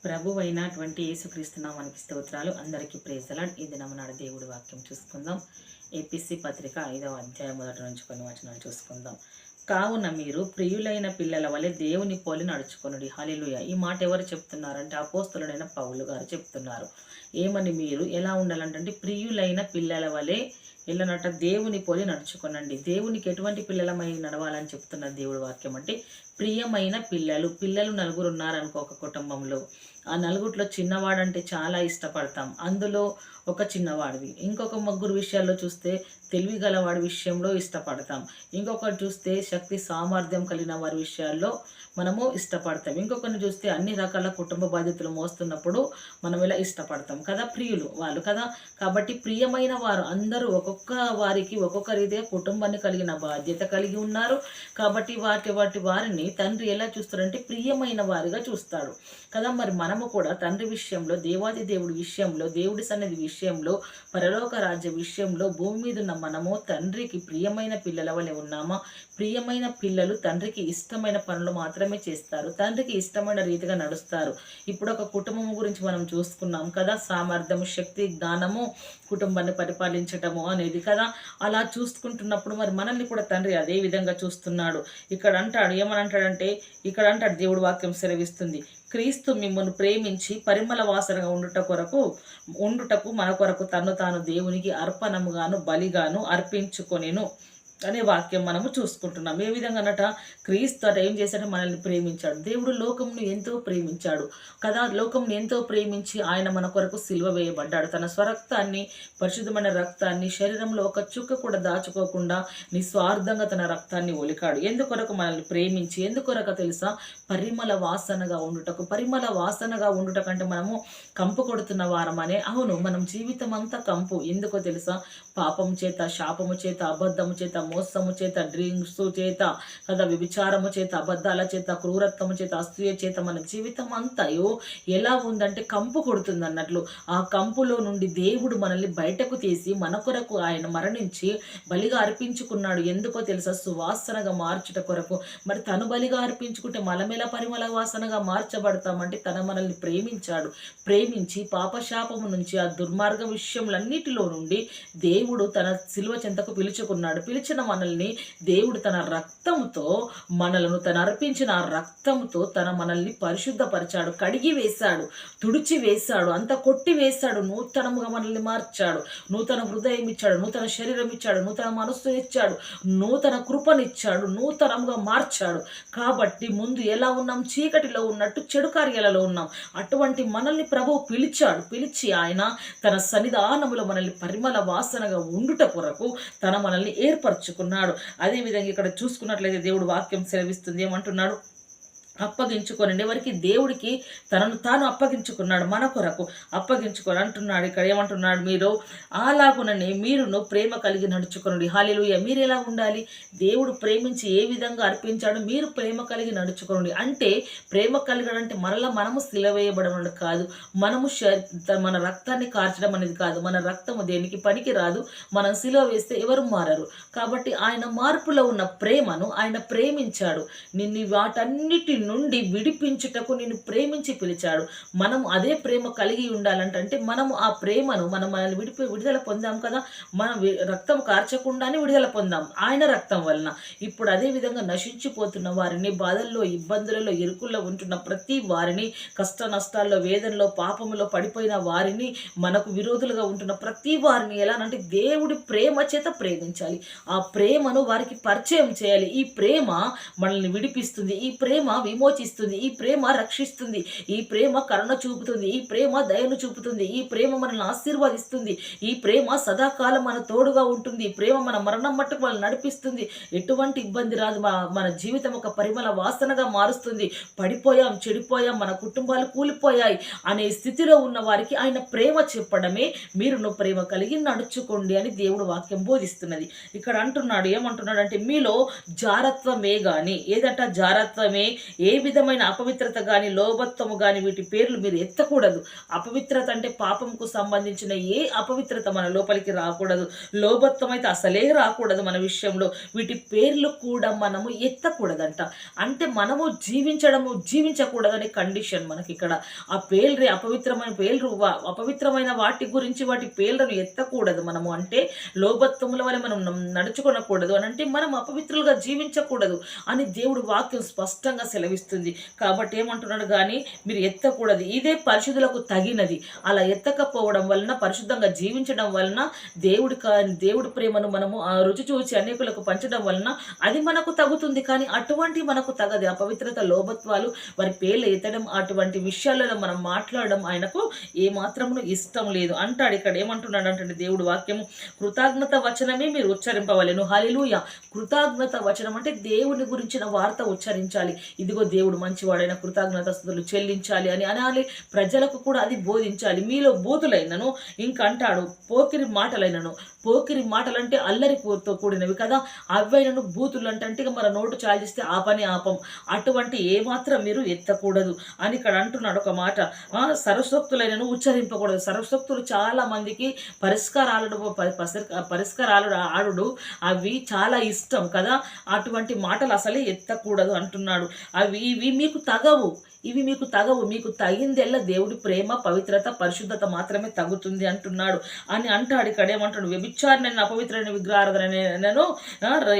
ప్రభువైనటువంటి యేసుక్రీస్తు నామానికి స్తోత్రాలు. అందరికీ ప్రైజ్ ది లార్డ్. ఈ దినమునాడు దేవుడి వాక్యం చూసుకుందాం. ఏపీసీ పత్రిక 5వ అధ్యాయం మొదటి నుంచి కొన్ని వచనాలు చూసుకుందాం. కావున మీరు ప్రియులైన పిల్లల వలె దేవుని పోలి నడుచుకొనుడి. హల్లెలూయా. ఈ మాట ఎవరు చెప్తున్నారంటే అపోస్తలుడైన పౌలు గారు చెప్తున్నారు. ఏమని మీరు ఎలా ఉండాలంటే ప్రియులైన పిల్లల వలె ఎల్లనట దేవుని పోలి నడుచుకొనండి. దేవునికి ఎటువంటి పిల్లలమై నడవాలని చెప్తున్న దేవుడి వాక్యం అంటే ప్రియమైన పిల్లలు నలుగురు ఉన్నారనుకో ఒక కుటుంబంలో. ఆ నలుగురిలో చిన్నవాడంటే చాలా ఇష్టపడతాం. అందులో ఒక చిన్నవాడివి. ఇంకొక ముగ్గురు విషయాల్లో చూస్తే తెలివి గలవాడి విషయంలో ఇష్టపడతాం. ఇంకొకరు చూస్తే శక్తి సామర్థ్యం కలిగిన వారి విషయాల్లో మనము ఇష్టపడతాం. ఇంకొకరిని చూస్తే అన్ని రకాల కుటుంబ బాధ్యతలు మోస్తున్నప్పుడు మనం ఇలా ఇష్టపడతాం కదా, ప్రియులు వాళ్ళు కదా. కాబట్టి ప్రియమైన వారు అందరూ ఒక్కొక్క వారికి ఒక్కొక్క రీతిగా కుటుంబాన్ని కలిగిన బాధ్యత కలిగి ఉన్నారు. కాబట్టి వారిని తండ్రి ఎలా చూస్తాడంటే ప్రియమైన వారిగా చూస్తాడు కదా. మరి మనము కూడా తండ్రి విషయంలో, దేవాది దేవుడి విషయంలో, దేవుడి సన్నిధి విషయంలో, పరలోక రాజ్య విషయంలో భూమి మీద ఉన్న మనము తండ్రికి ప్రియమైన పిల్లల వలె ఉన్నామా? ప్రియమైన పిల్లలు తండ్రికి ఇష్టమైన పనులు మాత్రమే చేస్తారు, తండ్రికి ఇష్టమైన రీతిగా నడుస్తారు. ఇప్పుడు ఒక కుటుంబం గురించి మనం చూసుకున్నాం కదా, సామర్థ్యము, శక్తి, జ్ఞానము, కుటుంబాన్ని పరిపాలించటము అనేది కదా. అలా చూసుకుంటున్నప్పుడు మరి మనల్ని కూడా తండ్రి అదే విధంగా చూస్తున్నాడు. ఇక్కడ అంటాడు, ఏమని అంటాడంటే, ఇక్కడ అంటాడు దేవుడు వాక్యం సెలవిస్తుంది, క్రీస్తు మిమ్మల్ని ప్రేమించి పరిమళ వాసనగా ఉండుటకు మన కొరకు తను తాను దేవునికి అర్పణముగాను బలిగాను అర్పించుకొనెను అనే వాక్యం మనము చూసుకుంటున్నాం. ఏ విధంగా అన్నట, క్రీస్తు అట ఏం చేశాడు, మనల్ని ప్రేమించాడు. దేవుడు లోకంను ఎంతో ప్రేమించాడు కదా. లోకంను ఎంతో ప్రేమించి ఆయన మన కొరకు సిలువ వేయబడ్డాడు. తన స్వరక్తాన్ని, పరిశుద్ధమైన రక్తాన్ని, శరీరంలో ఒక చుక్క కూడా దాచుకోకుండా నిస్వార్థంగా తన రక్తాన్ని ఒలికాడు. ఎందుకొరకు మనల్ని ప్రేమించి, ఎందుకొరకు తెలుసా, పరిమళ వాసనగా ఉండుటకు. పరిమళ వాసనగా ఉండుటకంటే మనము కంపు కొడుతున్న వారమనే. అవును, మనం జీవితం అంతా కంపు. ఎందుకో తెలుసా, పాపము చేత, శాపము చేత, అబద్ధము చేత, మోసము చేత, డ్రింక్స్ చేత కదా, వ్యభిచారము చేత, అబద్ధాల చేత, క్రూరత్వము చేత, అసూయ చేత మన జీవితం అంతయో ఎలా ఉందంటే కంపు కొడుతుంది అన్నట్లు. ఆ కంపులో నుండి దేవుడు మనల్ని బయటకు తీసి మన కొరకు ఆయన మరణించి బలిగా అర్పించుకున్నాడు. ఎందుకో తెలుసా, సువాసనగా మార్చుట కొరకు. మరి తను బలిగా అర్పించుకుంటే మనమెలా పరిమళ వాసనగా మార్చబడతామంటే తన మనల్ని ప్రేమించాడు. ప్రేమించి పాపశాపము నుంచి, ఆ దుర్మార్గ విషయములన్నిటిలో నుండి దేవుడు తన శిలువ చెంతకు పిలుచుకున్నాడు. పిలిచిన మనల్ని దేవుడు తన రక్తంతో, మనలను తను అర్పించిన ఆ రక్తంతో మనల్ని పరిశుద్ధపరిచాడు, కడిగి వేశాడు, తుడిచి వేశాడు, అంత కొట్టి వేశాడు. నూతనముగా మనల్ని మార్చాడు. నూతన హృదయం ఇచ్చాడు, నూతన శరీరం ఇచ్చాడు, నూతన మనస్సు ఇచ్చాడు, నూతన కృపనిచ్చాడు, నూతనంగా మార్చాడు. కాబట్టి ముందు ఎలా ఉన్నాం, చీకటిలో ఉన్నట్టు చెడు కార్యాలలో ఉన్నాం. అటువంటి మనల్ని ప్రభువు పిలిచాడు. పిలిచి ఆయన తన సన్నిధానములో మనల్ని పరిమళ వాసనగా ఉండుట కొరకు మనల్ని ఏర్పరచుకున్నాడు. అదేవిధంగా ఇక్కడ చూసుకున్నట్లయితే దేవుడు వాక్యం సెలవిస్తుంది, ఏమంటున్నాడు, అప్పగించుకోనండి. ఎవరికి? దేవుడికి తనను తాను అప్పగించుకున్నాడు, మన కొరకు అప్పగించుకొని అంటున్నాడు. ఇక్కడ ఏమంటున్నాడు, మీరు అలాగునని మీరును ప్రేమ కలిగి నడుచుకోండి. హల్లెలూయా. మీరు ఎలా ఉండాలి? దేవుడు ప్రేమించి ఏ విధంగా అర్పించాడు, మీరు ప్రేమ కలిగి నడుచుకోండి. అంటే ప్రేమ కలిగడంటే మరలా మనము సిలవేయబడడం కాదు, మనము మన రక్తాన్ని కార్చడం అనేది కాదు. మన రక్తము దేనికి పనికి రాదు. మనం సిలువ వేస్తే ఎవరు మారరు. కాబట్టి ఆయన మార్పులో ఉన్న ప్రేమను ఆయన ప్రేమించాడు. నిన్ను వాటన్నిటి నుండి విడిపించుటకు నిన్ను ప్రేమించి పిలిచాడు. మనం అదే ప్రేమ కలిగి ఉండాలంటే మనము ఆ ప్రేమను మనల్ని విడుదల పొందాం కదా. మనం రక్తం కార్చకుండానే విడుదల పొందాం ఆయన రక్తం వలన. ఇప్పుడు అదే విధంగా నశించిపోతున్న వారిని, బాధల్లో, ఇబ్బందులలో, ఇరుకుల్లో ఉంటున్న ప్రతి వారిని, కష్ట నష్టాల్లో, వేదనలో, పాపములో పడిపోయిన వారిని, మనకు విరోధులుగా ఉంటున్న ప్రతి వారిని ఎలానంటే దేవుడి ప్రేమ చేత ప్రేమించాలి. ఆ ప్రేమను వారికి పరిచయం చేయాలి. ఈ ప్రేమ మనల్ని విడిపిస్తుంది, ఈ ప్రేమ విమోచిస్తుంది, ఈ ప్రేమ రక్షిస్తుంది, ఈ ప్రేమ కరుణ చూపుతుంది, ఈ ప్రేమ దయను చూపుతుంది, ఈ ప్రేమ మనల్ని ఆశీర్వదిస్తుంది, ఈ ప్రేమ సదాకాలం మన తోడుగా ఉంటుంది, ఈ ప్రేమ మన మరణం మట్టుకు మనల్ని నడిపిస్తుంది. ఎటువంటి ఇబ్బంది రాదు. మన జీవితం ఒక పరిమళ వాసనగా మారుస్తుంది. పడిపోయాం, చెడిపోయాం, మన కుటుంబాలు కూలిపోయాయి అనే స్థితిలో ఉన్న వారికి ఆయన ప్రేమ చెప్పడమే మీరును ప్రేమ కలిగి నడుచుకోండి అని దేవుడు వాక్యం బోధిస్తున్నది. ఇక్కడ అంటున్నాడు, ఏమంటున్నాడు అంటే మీలో జారత్వమే గాని, ఏదట జారత్వమే, ఏ విధమైన అపవిత్రత కానీ లోభత్వము కానీ వీటి పేర్లు మీరు ఎత్తకూడదు. అపవిత్రత అంటే పాపంకు సంబంధించిన ఏ అపవిత్రత మన లోపలికి రాకూడదు. లోభత్వం అయితే అసలే రాకూడదు మన విషయంలో. వీటి పేర్లు కూడా మనము ఎత్తకూడదంట. అంటే మనము జీవించకూడదనే కండిషన్ మనకి ఇక్కడ. ఆ పేర్లు అపవిత్రమైన వాటి గురించి వాటి పేర్లను ఎత్తకూడదు మనము. అంటే లోభత్వముల వల్ల మనం నడుచుకొనకూడదు అని అంటే మనం అపవిత్రులుగా జీవించకూడదు అని దేవుడు వాక్యం స్పష్టంగా సెలవిస్తుంది. కాబట్టి ఏమంటున్నాడు, కానీ మీరు ఎత్తకూడదు, ఇదే పరిశుద్ధులకు తగినది. అలా ఎత్తకపోవడం వలన, పరిశుద్ధంగా జీవించడం వలన, దేవుడి ప్రేమను మనము ఆ రుచి చూసి అనేకులకు పంచడం వలన అది మనకు తగుతుంది. కానీ అటువంటి మనకు తగదు. అపవిత్రత, లోభత్వాలు, వారి పేర్లు ఎత్తడం, అటువంటి విషయాలలో మనం మాట్లాడడం ఆయనకు ఏమాత్రమును ఇష్టం లేదు అంటాడు. ఇక్కడ ఏమంటున్నాడు అంటే దేవుడు వాక్యము, కృతజ్ఞత వచనమే మీరు ఉచ్చరింపవలెను. హల్లెలూయా. కృతజ్ఞత వచనం అంటే దేవుని గురించిన వార్త ఉచ్చరించాలి. ఇదిగో దేవుడు మంచివాడైన, కృతజ్ఞతస్తులు చెల్లించాలి అని అనాలి. ప్రజలకు కూడా అది బోధించాలి. మీలో బూతులైనను, ఇంకంటాడు పోకిరి మాటలంటే అల్లరితో కూడినవి కదా, అవైనను. బూతులు అంటే మన నోటు చాలిస్తే ఆ పని ఆపం. అటువంటి ఏమాత్రం మీరు ఎత్తకూడదు అని ఇక్కడ అంటున్నాడు ఒక మాట. సరస్వక్తులైనను ఉచ్చరింపకూడదు. సరస్వక్తులు చాలా మందికి పరిష్కారాలు ఆడుడు అవి చాలా ఇష్టం కదా, అటువంటి మాటలు అసలే ఎత్తకూడదు అంటున్నాడు. ఇవి మీకు తగవు. మీకు తగిందెల్లా దేవుడి ప్రేమ, పవిత్రత, పరిశుద్ధత మాత్రమే తగ్గుతుంది అంటున్నాడు అని అంటాడు. ఇక్కడ ఏమంటాడు, వ్యభిచారినైన, అపవిత్రమైన విగ్రహారాధనను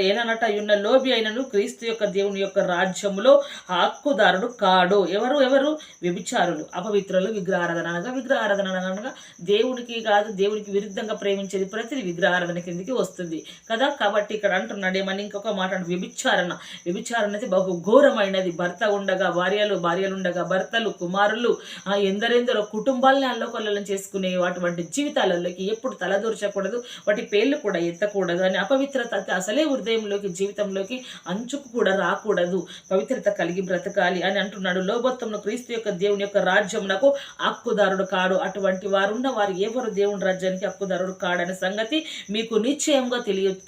ఏలనట ఉన్న లోబి అయినను క్రీస్తు యొక్క దేవుని యొక్క రాజ్యములో హక్కుదారుడు కాడు. ఎవరు వ్యభిచారులు, అపవిత్రులు. విగ్రహారాధన అనగా దేవునికి కాదు, దేవునికి విరుద్ధంగా ప్రేమించేది ప్రతిది విగ్రహారాధన కిందికి వస్తుంది కదా. కాబట్టి ఇక్కడ అంటున్నాడు ఏమని, ఇంకొక మాట, వ్యభిచారణ అనేది బహు ఘోరమైనది. భర్త ఉండగా భార్యలు ఉండగా భర్తలు, కుమారులు, ఎందరెందరో కుటుంబాలని అల్లకొల్లం చేసుకునే అటువంటి జీవితాలలోకి ఎప్పుడు తలదూర్చకూడదు. వాటి పేర్లు కూడా ఎత్తకూడదు అని. అపవిత్రత అసలే హృదయంలోకి, జీవితంలోకి అంచుకు కూడా రాకూడదు. పవిత్రత కలిగి బ్రతకాలి అని అంటున్నాడు. లోభత్వంలో క్రీస్తు యొక్క దేవుని యొక్క రాజ్యమునకు హక్కుదారుడు కాడు. అటువంటి వారున్న వారు ఎవరు దేవుని రాజ్యానికి హక్కుదారుడు కాడనే సంగతి మీకు నిశ్చయంగా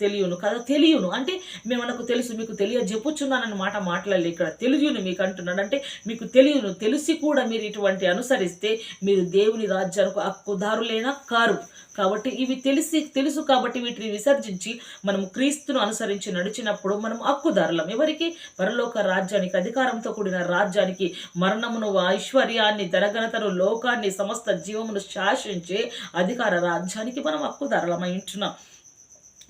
తెలియను కదా. తెలియను అంటే మనకు తెలుసు, మీకు చెప్పుచున్నానని మాట మాట్లాడలేదు. ఇక్కడ తెలియను మీకు అంటున్నాడు. అంటే మీకు తెలిసి కూడా మీరు ఇటువంటి అనుసరిస్తే మీరు దేవుని రాజ్యానికి హక్కుదారులేనా కారు. కాబట్టి ఇవి తెలుసు కాబట్టి వీటిని విసర్జించి మనం క్రీస్తును అనుసరించి నడిచినప్పుడు మనం హక్కుదారులం. ఎవరికి? పరలోక రాజ్యానికి, అధికారంతో కూడిన రాజ్యానికి, మరణమును, ఐశ్వర్యాన్ని, ధనఘనతను, లోకాన్ని, సమస్త జీవమును శాసించే అధికార రాజ్యానికి మనం హక్కుదారులమై ఉంటున్నాం.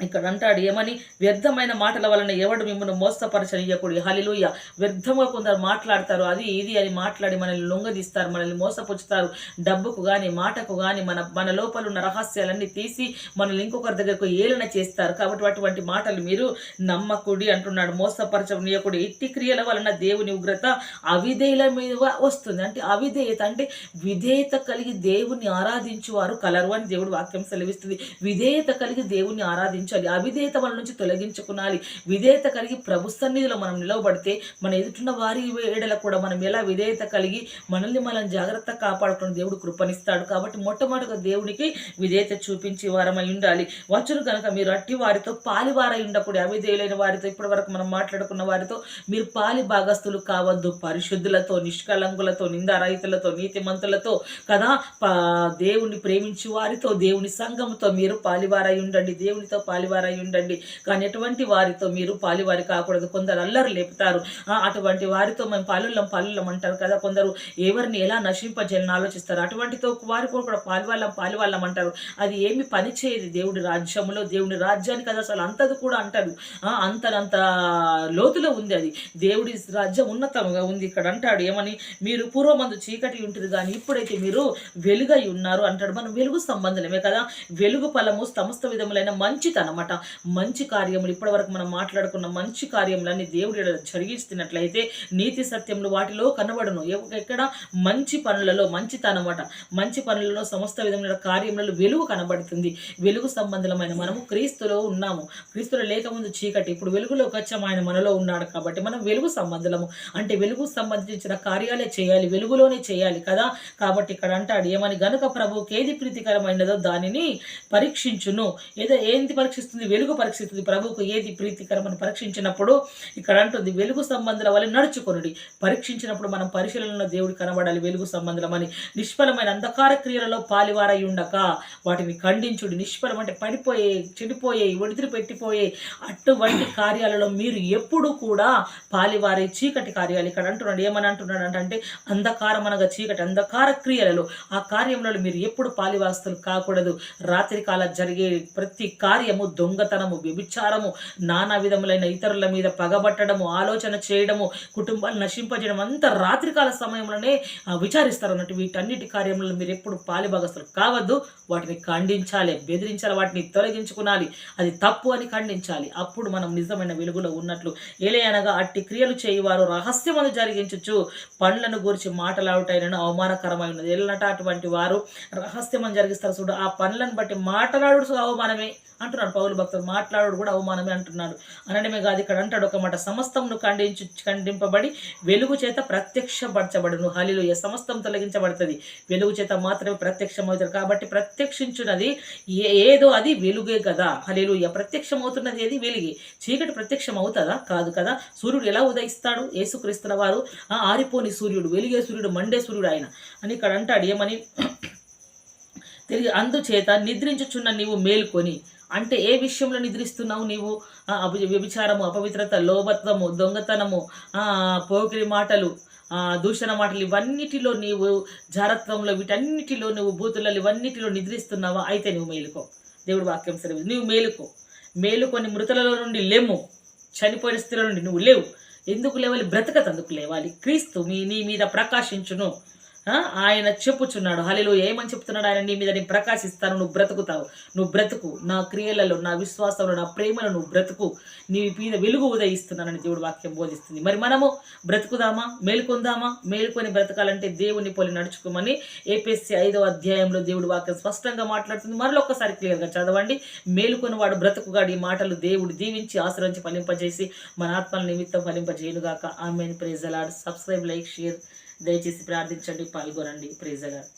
ఇక్కడ అంటాడు ఏమని, వ్యర్థమైన మాటల వలన ఎవడు మిమ్మల్ని మోసపరచనీయకూడదు. హల్లెలూయా. వ్యర్థంగా కొందరు మాట్లాడతారు, అది ఇది అని మాట్లాడి మనల్ని లొంగదీస్తారు, మనల్ని మోసపుచ్చుతారు. డబ్బుకు కానీ, మాటకు కానీ మన లోపల ఉన్న రహస్యాలన్నీ తీసి మనల్ని ఇంకొకరి దగ్గరకు ఏలన చేస్తారు. కాబట్టి అటువంటి మాటలు మీరు నమ్మకుడి అంటున్నాడు. మోసపరచనీయకుడి. ఇట్టి క్రియల వలన దేవుని ఉగ్రత అవిధేయుల మీద వస్తుంది. అంటే అవిధేయత అంటే విధేయత కలిగి దేవుని ఆరాధించువారు కలరు అని దేవుడు వాక్యం సెలవిస్తుంది. విధేయత కలిగి దేవుని ఆరాధించాలి. అవిధేయత మన నుంచి తొలగించుకునాలి. విధేయత కలిగి ప్రభు సన్నిధిలో మనం నిలవబడితే మన ఎదుటిన్న వారి ఏడల కూడా మనం ఎలా విధేయత కలిగి మనం జాగ్రత్త కాపాడుకుని దేవుడు కృపనిస్తాడు. కాబట్టి మొట్టమొదటిగా దేవునికి విధేయత చూపించి వారమై ఉండాలి. వచ్చును కనుక మీరు అట్టి వారితో పాలివారై ఉండకూడదు. అవిధేయులైన వారితో, ఇప్పటి వరకు మనం మాట్లాడుకున్న వారితో మీరు పాలి భాగస్తులు కావద్దు. పరిశుద్ధులతో, నిష్కలంకులతో, నిందారహితులతో, నీతిమంతులతో కదా, దేవుని ప్రేమించి వారితో, దేవుని సంఘంతో మీరు పాలివారై ఉండండి. దేవునితో పాలివారై ఉండండి. కానీ ఎటువంటి వారితో మీరు పాలివారి కాకూడదు. కొందరు అల్లరు లేపుతారు. అటువంటి వారితో మేము పాలుళ్ళం అంటారు కదా. కొందరు ఎవరిని ఎలా నశింపజేయాలని ఆలోచిస్తారు. అటువంటితో వారి కూడా పాలివాళ్ళం అంటారు. అది ఏమి పని చేయదు దేవుడి రాజ్యంలో. దేవుని రాజ్యానికి అది అసలు అంతది కూడా అంటారు. అంత లోతులో ఉంది అది. దేవుడి రాజ్యం ఉన్నతంగా ఉంది. ఇక్కడ అంటాడు ఏమని, మీరు పూర్వమందు చీకటి ఉంటుంది కానీ ఇప్పుడైతే మీరు వెలుగై ఉన్నారు అంటాడు. మనం వెలుగు సంబంధమే కదా. వెలుగు ఫలము సమస్త విధములైన మంచితనం అన్నమాట. మంచి కార్యములు, ఇప్పటి వరకు మనం మాట్లాడుకున్న మంచి కార్యములన్నీ దేవుడు జరిగిస్తున్నట్లయితే నీతి సత్యములు వాటిలో కనబడును. ఎక్కడ? మంచి పనులలో, మంచితనమాట. మంచి పనులలో, సమస్త విధములైన కార్యములలో వెలుగు కనబడుతుంది. వెలుగు సంబంధమైన మనము క్రీస్తులో ఉన్నాము. క్రీస్తులో లేకముందు చీకటి, ఇప్పుడు వెలుగులోకి వచ్చాము. ఆయన మనలో ఉన్నాడు కాబట్టి మనం వెలుగు సంబంధులము. అంటే వెలుగు సంబంధించిన కార్యాలే చేయాలి, వెలుగులోనే చేయాలి కదా. కాబట్టి ఇక్కడ అంటాడు ఏమని, గనుక ప్రభువుకి ఏది ప్రీతికరమైనదో దానిని పరీక్షించును. ఏంది పరీక్షించును పరీక్షిస్తుంది, వెలుగు పరీక్షిస్తుంది. ప్రభువుకు ఏది ప్రీతికరమని పరీక్షించినప్పుడు ఇక్కడ అంటుంది వెలుగు సంబంధుల వల్ల నడుచుకొనుడి. పరీక్షించినప్పుడు మనం పరిశీలనలో దేవుడు కనబడాలి వెలుగు సంబంధులమని. నిష్ఫలమైన అంధకార క్రియలలో పాలివారై ఉండక వాటిని ఖండించుడి. నిష్ఫలం అంటే పడిపోయే, చెడిపోయే, ఒడిదిరి పెట్టిపోయే అటువంటి కార్యాలలో మీరు ఎప్పుడు కూడా పాలివారే చీకటి కార్యాలు ఇక్కడ అంటున్నాడు. ఏమని అంటున్నాడు అంటే అంధకారం అనగా చీకటి, అంధకార క్రియలలో ఆ కార్యంలో మీరు ఎప్పుడు పాలివాస్తులు కాకూడదు. రాత్రి కాల జరిగే ప్రతి కార్యము దొంగతనము, వ్యభిచారము, నానా విధములైన ఇతరుల మీద పగబట్టడము, ఆలోచన చేయడము, కుటుంబాలు నశింపజేయడం అంతా రాత్రికాల సమయంలోనే విచారిస్తారు అన్నట్టు. వీటన్నిటి కార్యములను మీరు ఎప్పుడు పాలిభాగస్తులు కావద్దు. వాటిని ఖండించాలి, బెదిరించాలి, వాటిని తొలగించుకునాలి. అది తప్పు అని ఖండించాలి. అప్పుడు మనం నిజమైన వెలుగులో ఉన్నట్లు. ఏలయనగా అట్టి క్రియలు చేయువారు రహస్యమును జరిగించుచు పండ్లను గురించి మాటలాడుటైనను అవమానకరమై ఉన్నది. ఎల్లట అటువంటి వారు రహస్యమని జరిగిస్తారు చూడు. ఆ పనులను బట్టి మాట్లాడు అవమానమే అంటున్నాడు పౌలు భక్తుడు. మాట్లాడు కూడా అవమానమే అంటున్నాడు. అనడమే కాదు, ఇక్కడ అంటాడు ఒక మాట, సమస్తమును ఖండింపబడి వెలుగు చేత ప్రత్యక్షపరచబడును. హల్లెలూయా. సమస్తం తొలగించబడుతుంది, వెలుగు చేత మాత్రమే ప్రత్యక్షమవుతారు. కాబట్టి ప్రత్యక్షించున్నది ఏదో అది వెలుగే కదా. హల్లెలూయా. ప్రత్యక్షమవుతున్నది ఏది? వెలుగే. చీకటి ప్రత్యక్షం అవుతుందా? కాదు కదా. సూర్యుడు ఎలా ఉదయిస్తాడు? యేసుక్రీస్తుల వారు ఆరిపోని సూర్యుడు, వెలిగే సూర్యుడు, మండే సూర్యుడు ఆయన అని ఇక్కడ అంటాడు. ఏమని తిరిగి అందుచేత నిద్రించుచున్న నీవు మేల్కొని, అంటే ఏ విషయంలో నిద్రిస్తున్నావు నీవు? వ్యభిచారము, అపవిత్రత, లోభత్వము, దొంగతనము, పోకిరి మాటలు, దూషణ మాటలు, ఇవన్నిటిలో నీవు జారత్వంలో, వీటన్నిటిలో నువ్వు బూతులలో ఇవన్నిటిలో నిద్రిస్తున్నావా? అయితే నువ్వు మేలుకో. దేవుడు వాక్యం సరే, నువ్వు మేలుకొని మృతులలో నుండి లేము. చనిపోయిన స్థితిలో నుండి నువ్వు లేవు. ఎందుకు లేవాలి? బ్రతకతందుకు లేవాలి. క్రీస్తు నీ మీద ప్రకాశించును ఆయన చెప్పుచున్నాడు. హల్లెలూయా. ఏమని చెప్తున్నాడు ఆయన? నీ మీద నేను ప్రకాశిస్తాను, నువ్వు బ్రతుకుతావు. నువ్వు బ్రతుకు, నా క్రియలలో, నా విశ్వాసంలో, నా ప్రేమలో నువ్వు బ్రతుకు. నీ మీద వెలుగు ఉదయిస్తున్నానని దేవుడు వాక్యం బోధిస్తుంది. మరి మనము బ్రతుకుదామా? మేలుకొందామా? మేలుకొని బ్రతకాలంటే దేవుని పోలి నడుచుకోమని ఏపీఎస్సీ 5వ అధ్యాయంలో దేవుడు వాక్యం స్పష్టంగా మాట్లాడుతుంది. మరొకసారి క్లియర్గా చదవండి. మేలుకొని వాడు బ్రతుకుగాడు. ఈ మాటలు దేవుడు దీవించి ఆశ్రయించి ఫలింపజేసి మన ఆత్మల నిమిత్తం ఫలింపజేయునుగాక. ఆమేన్. Praise the Lord. Subscribe, like, share దయచేసి ప్రార్థించండి, పాల్గొనండి. Praise the lord.